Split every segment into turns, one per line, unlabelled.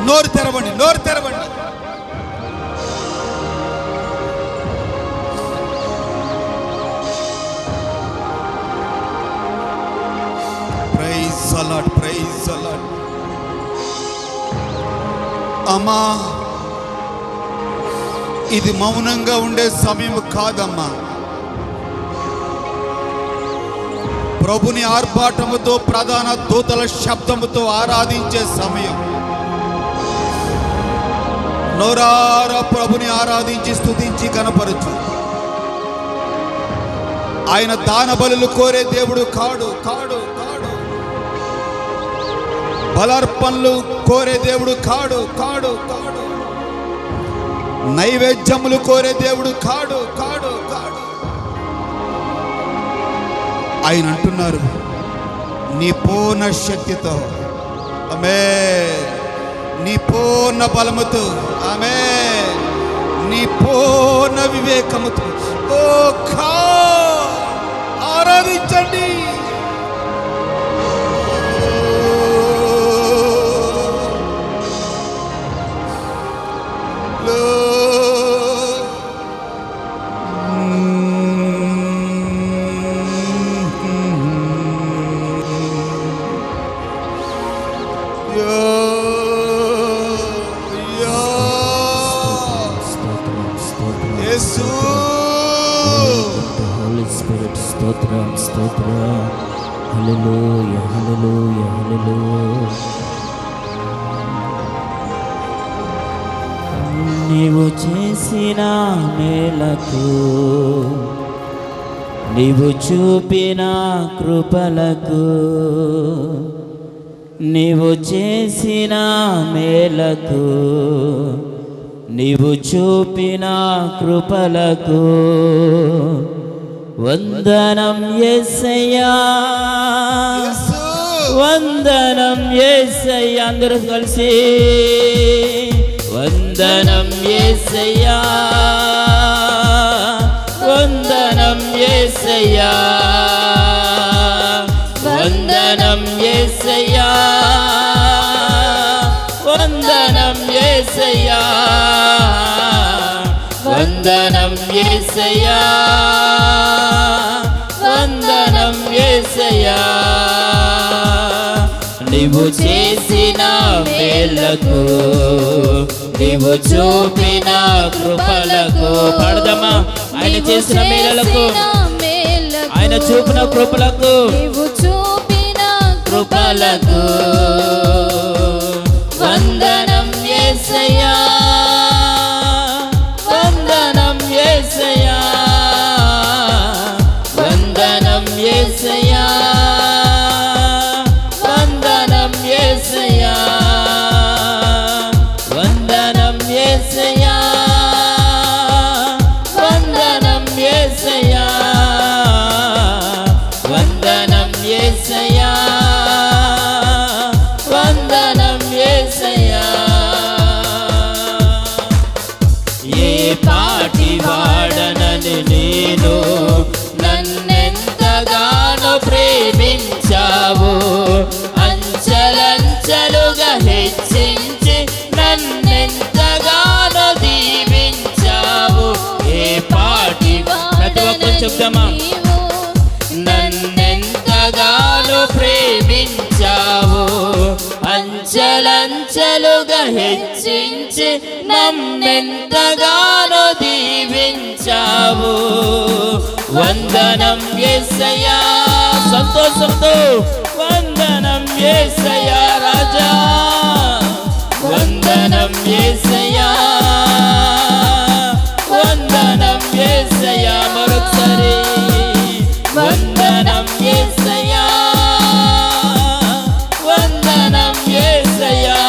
నోరు తెరవండి, నోరు తెరవండి. Praise the Lord, praise the Lord. అమ్మా, ఇది మౌనంగా ఉండే సమయం కాదమ్మా. ప్రభుని ఆర్భాటముతో, ప్రధాన దూతల శబ్దముతో ఆరాధించే సమయం. నోరారా ప్రభుని ఆరాధించి స్తుతించి కనపరచు. ఆయన దాన బలులు కోరే దేవుడు కాడు కాడు కాడు. బలార్పణలు కోరే దేవుడు కాడు కాడు కాడు. నైవేద్యములు కోరే దేవుడు కాడు కాడు కాడు. ఆయన అంటున్నారు, నీ పూర్ణ శక్తితో, ఆమేన్, నీ పూర్ణ బలముతో, ఆమేన్, నీ పూర్ణ వివేకముతో ఆరాధించండి.
స్తోత్రం స్తోత్రం. హల్లెలూయా హల్లెలూయా హల్లెలూయా. నీవు చేసిన మేలకు, నీవు చూపిన కృపలకు, నీవు చేసిన మేలకు, నీవు చూపిన కృపలకు వందనం యేసయ్యా, వందనం యేసయ్యా. అందరూ కలిసి వందనం యేసయ్యా, వందనం యేసయ్యా, వందనం యేసయ్యా, వందనం యేసయ్యా, వందనం యేసయ్యా, వందనం యేసయ్యా. నీవు చేసిన మేలకు, నీవు చూపిన కృపలకు. పాడదమ్మా, ఆయన చేసిన మేలకు, ఆయన చూపిన కృపలకు, నీవు చూపిన కృపలకు వందనం యేసయ్యా, వందనం యేసయ్యా, వందనం యేసయ్యా, వందనం యేసయ్యా, వందనం యేసయ్యా, వందనం యేసయ్యా, వందనం యేసయ్యా, వందనం యేసయ్యా. ఏ పాటి వాడనని నేను, నన్నెంతగానో ప్రేమించావు, అంచెలంచెలుగా హెచ్చించి నన్నెంతగానో దీవించావు. ఏ పాటి, ప్రతి ఒక్కరు చెప్తామా, నన్నెంతగానో ప్రేమించావు, అంచెలంచెలుగా హెచ్చించి నన్నెంతగానో దీవించావు. వందనం యేసయ్యా, సంతోషంతో వందనం యేసయ్యా రాజా, వందనం యేసయ్యా, వందనం యేసయ్యా. మరొకసారి వందనం యేసయ్యా, వందనం యేసయ్యా,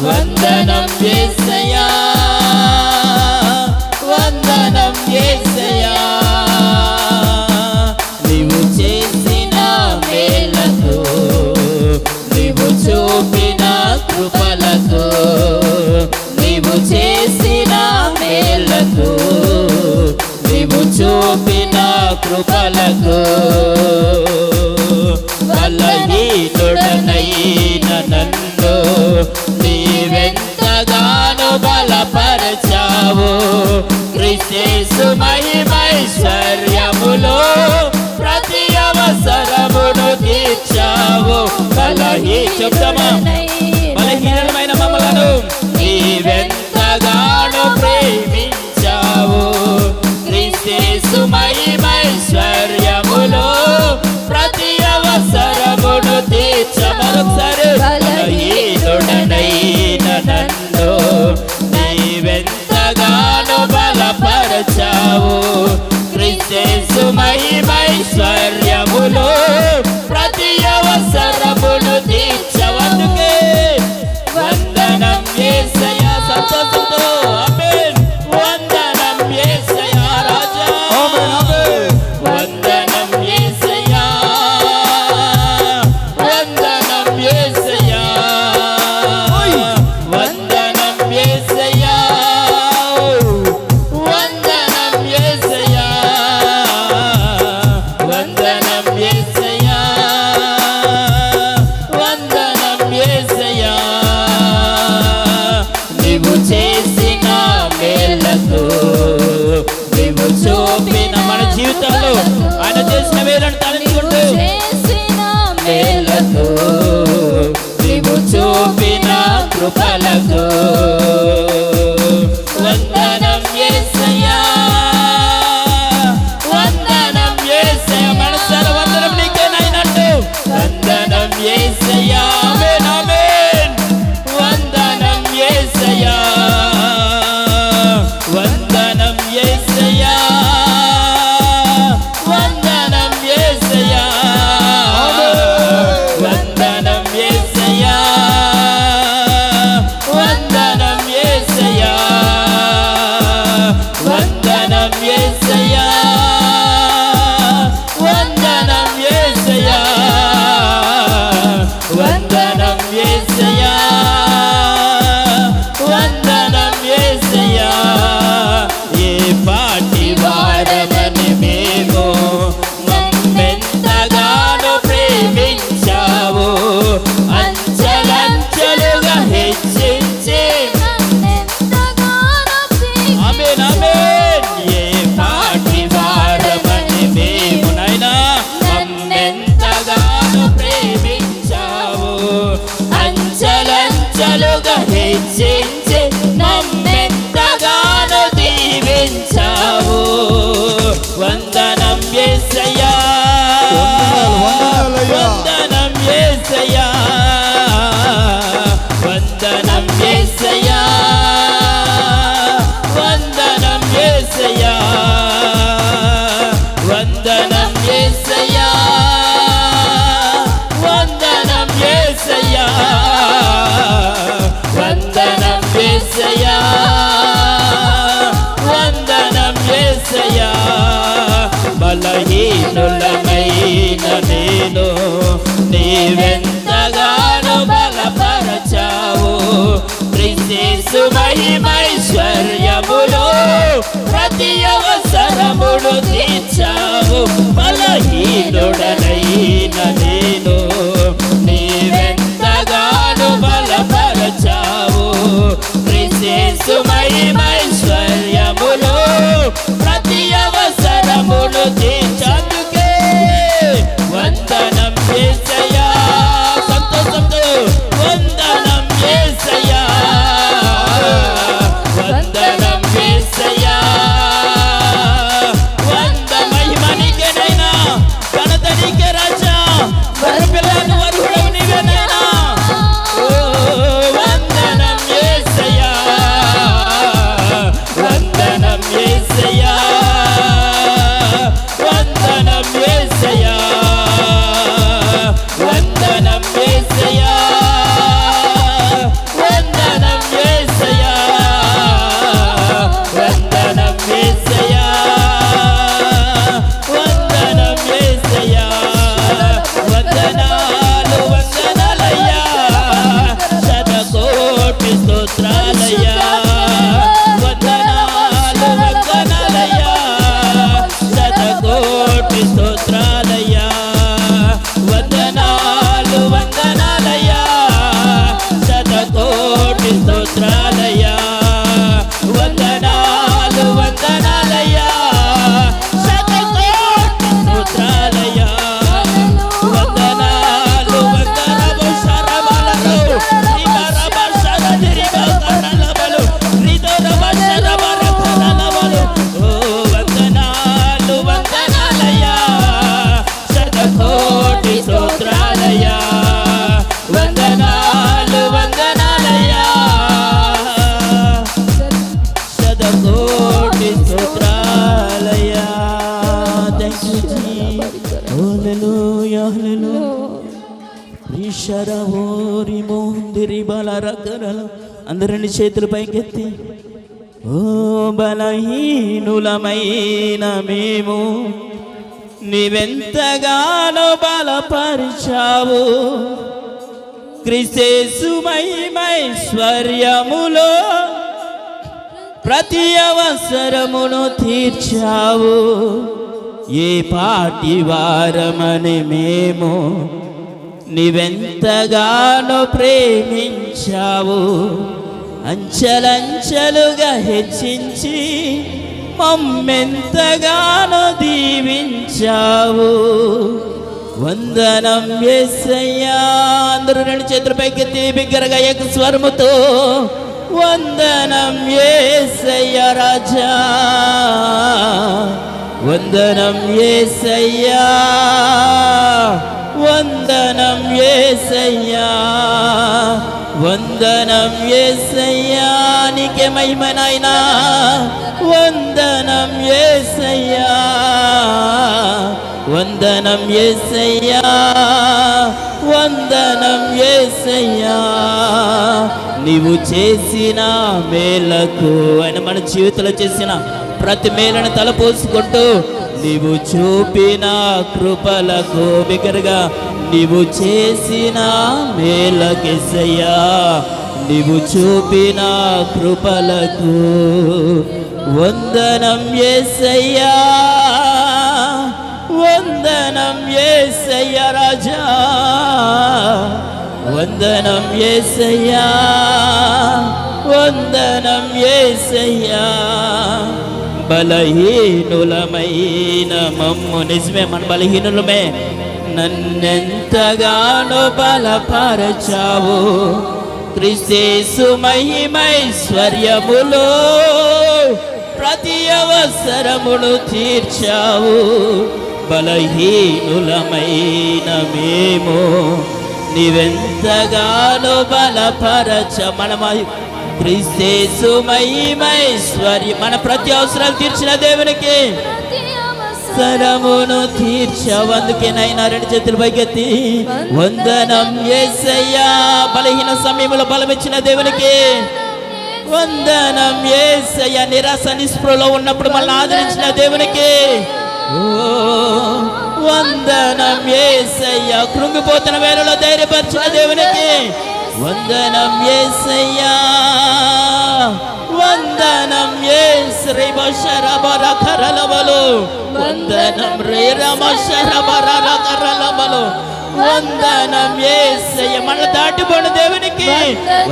వందనం యేసయ్యా, వందనం యేసయ్యా. నీవు చేసిన మేలకు, నీవు చూపిన కృపలకు, నీవు చేసిన మేలకు, నీవు చూపిన కృపలకు బలహీనుడనైన నన్ను నీవెంతగానో బలపరచావు క్రీస్తు మహిమైశ్వర్యములో ప్రతి అవసరమును తీర్చావు చెప్తామా బలహీనమైన మమ్మలను నీవెంతగానో ప్రేమించావు క్రీస్తు మహిమైశ్వర్యములో ప్రతి అవసరమును తీర్చమొకసారి బలహీనుడనైన నన్ను నీవెంతగానో బలపరచావు క్రీస్తు మహిమైశ్వర్యములో ప్రతి అవసరమును తీర్చవందుకే వందనం యేసయ్యా సంతోషంతో ఆమేన్ వందనం యేసయ్యా రాజా వందనం యేసయ్యా వందనం యేసయ్యా వందనం యేసయ్యా వందనం యేసయ్యా వందనం యేసయ్యా వందనం యేసయ్యా నీవు చేసిన మేలకు నీవు చూపిన మన జీవితంలో ఆయన చేసిన మేలను తలంచుకుంటూ మేలకు నీవు చూపిన కృపలకు వందనం యేసయ్యా వందనం యేసయ్యా మనసారా వందనం నీకేనైనట్టు వందనం యేసయ్యా ఆమేన్ ఆమేన్ వందనం యేసయ్యా వందనం యేసయ్యా వందనం యేసయ్యా వందనం యేసయ్యా వందనం యేసయ్యా వందనం యేసయ్యా వందనం యేసయ్యా వందనం యేసయ్యా వందనం యేసయ్యా ఏ పాటి వారమని మేము మమ్మెంతగానో ప్రేమించావు అంచెలంచెలుగా హెచ్చించి ఆమేన్ ఆమేన్ ఏ పాటి వారమని మేము నాయనా మమ్మెంతగానో ప్రేమించావు అంచెలంచెలుగా హెచ్చించి మమ్మెంతగానో దీవించావు వందనం యేసయ్యా వందనం యేసయ్యా వందనం యేసయ్యా వందనం యేసయ్యా వందనం యేసయ్యా వందనం యేసయ్యా వందనం యేసయ్యా వందనం యేసయ్యా బలహీనులమైన నేను నీవెంతగానో బలపరచావు క్రీస్తు మహిమైశ్వర్యములో ప్రతి అవసరమును తీర్చావు బలహీనుడనైన నేను నీవెంతగానో బలపరచావు క్రీస్తు మహిమైశ్వర్యములో ప్రతి అవసరమును తీర్చందుకే వందనం యేసయ్యా సంతోషంతో వందనం యేసయ్యా వందనం యేసయ్యా వంద మహిమ నీకేనైనా ఘనత నీకే శరవోరి మోందిరి బల రకరల అందరిని చేతులు పైకెత్తి ఓ బలహీనులమైన మేము నీవెంతగానో బలపరిచావు క్రీస్తు మహిమైశ్వర్యములో ప్రతి అవసరమును తీర్చావు ఏ పాటి వారమని మేము నీవెంతగానో ప్రేమించావు అంచెలంచెలుగా హెచ్చించి మమ్మెంతగానో దీవించావు వందనం యేసయ్యా అందరూ రెండు చేతుల పైకెత్తి బిగ్గరగా ఏక స్వరముతో వందనం యేసయ్యా రాజా వందనం యేసయ్యా వందనం యేసయ్యా వందనం యేసయ్యా నీకే మహిమ నాయనా వందనం యేసయ్యా వందనం యేసయ్యా వందనం యేసయ్యా నీవు చేసిన మేలకు ఆయన మన జీవితంలో చేసిన ప్రతి మేలను తలపోసుకుంటూ నీవు చూపిన కృపలకు బిగ్గరగా నీవు చేసిన మేలకేసయ్యా నీవు చూపిన కృపలకు వందనం యేసయ్యా వందనం యేసయ్యా రాజా వందనం యేసయ్యా వందనం యేసయ్యా బలహీనులమైన మమ్ము నిజమే మన బలహీనులమే నన్నెంతగానో బలపరచావు క్రీస్తు మహిమైశ్వర్యములో ప్రతి అవసరమును తీర్చావు బలహీనులమైన మేము నీవెంతగానో బలపరచ మన క్రీస్తు మహిమైశ్వర్యం మన ప్రతి అవసరాలు తీర్చిన దేవునికి అవసరమును తీర్చావు అందుకేనైనా రెండు చేతులు పైకెత్తి వందనం యేసయ్యా బలహీన సమయంలో బలమిచ్చిన దేవునికి వందనం యేసయ్యా నిరాశ నిస్పృహలో ఉన్నప్పుడు మనల్ని ఆదరించిన దేవునికి వందనం యేసయ్యా కృంగిపోతున్న వేళలో ధైర్యపరిచిన దేవునికి వందనం యేసయ్యా వందనం యేసరి బషరబరకరలవలు వందనం రే రమశరబరకరలవలు వందనం యేసయ్యా మన దాటిపోయిన దేవునికి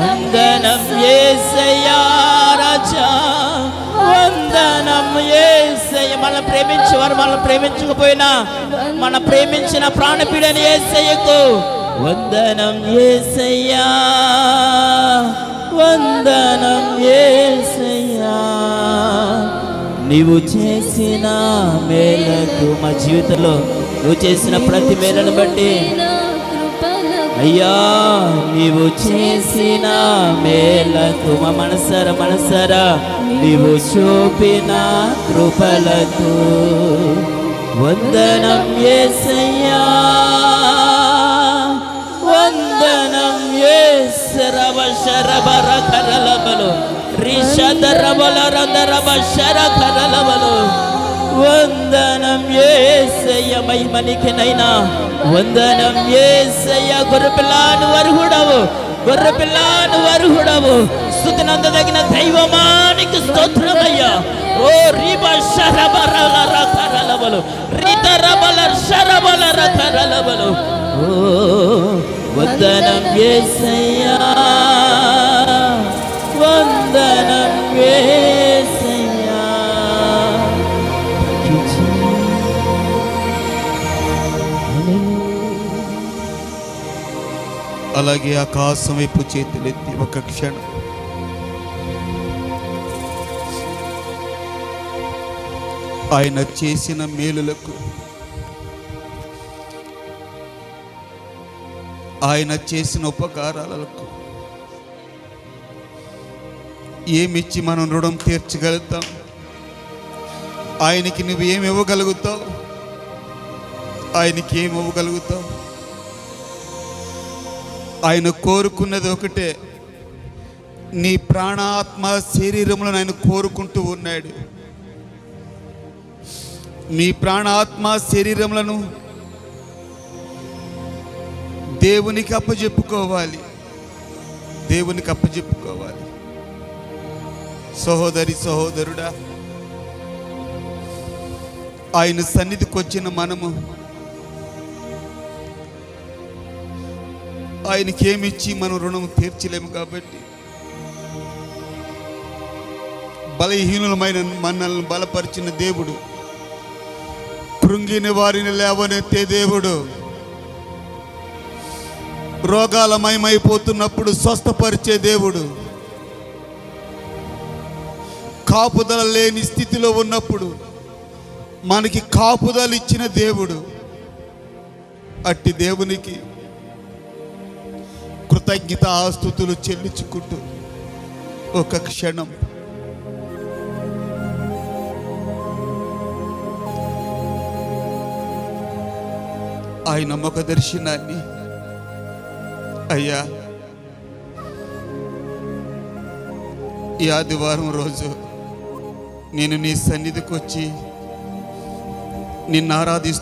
వందనం యేసయ్యా రాజా వందనం యేసయ్యా మన ప్రేమించేవారు మనం ప్రేమించకపోయినా మన ప్రేమించిన ప్రాణపీడని యేసయ్యకు వందనం యేసయ్యా వందనం యేసయ్యా నీవు చేసిన మేలకు మా జీవితంలో నువ్వు చేసిన ప్రతి మేలను బట్టి అయ్యా నీవు చేసిన మేలకు మా మనసారా నీవు చూపిన కృపలకు వందనం యేసయ్యా వందనం యేసరవ శరబర కరలబలు రిషదరబల రందరబ శర కరలబలు వందనం యేసయ్య మహిమనికినైనా వందనం యేసయ్య గొర్రెపిల్లాను వరుహుడవు స్తుతినందదగిన దైవమానికి స్తోత్రమయ్యా ఓ రిబ శరబల రకరలబలు రితరబల శరబల రకరలబలు ఓ వందనం యేసయ్యా వందనం యేసయ్యా
అలాగే ఆకాశం వైపు చేతులెత్తి ఒక క్షణం ఆయన చేసిన మేలులకు ఆయన చేసిన ఉపకారాలకు ఏమిచ్చి మనం రుణం తీర్చగలుగుతాం? ఆయనకి నువ్వు ఏమి ఇవ్వగలుగుతావు? ఆయనకి ఏమి ఇవ్వగలుగుతావు? ఆయన కోరుకున్నది ఒకటే, నీ ప్రాణాత్మ శరీరములను ఆయన కోరుకుంటూ ఉన్నాడు. నీ ప్రాణాత్మ శరీరములను దేవునికి అప్పజెప్పుకోవాలి, దేవునికి అప్పజెప్పుకోవాలి. సహోదరి సహోదరుడా, ఆయన సన్నిధికి వచ్చిన మనము ఆయనకి ఏమిచ్చి మనం రుణం తీర్చలేము. కాబట్టి బలహీనులమైన మనల్ని బలపరిచిన దేవుడు, కృంగిన వారిని లేవనెత్తే దేవుడు, రోగాలమయమైపోతున్నప్పుడు స్వస్థపరిచే దేవుడు, కాపుదల లేని స్థితిలో ఉన్నప్పుడు మనకి కాపుదల ఇచ్చిన దేవుడు. అట్టి దేవునికి కృతజ్ఞత ఆస్తుతులు చెల్లించుకుంటూ ఒక క్షణం ఆయన ముఖ దర్శనాన్ని, అయ్యా ఈ ఆదివారం రోజు నేను నీ సన్నిధికి వచ్చి నిన్ను ఆరాధిస్తూ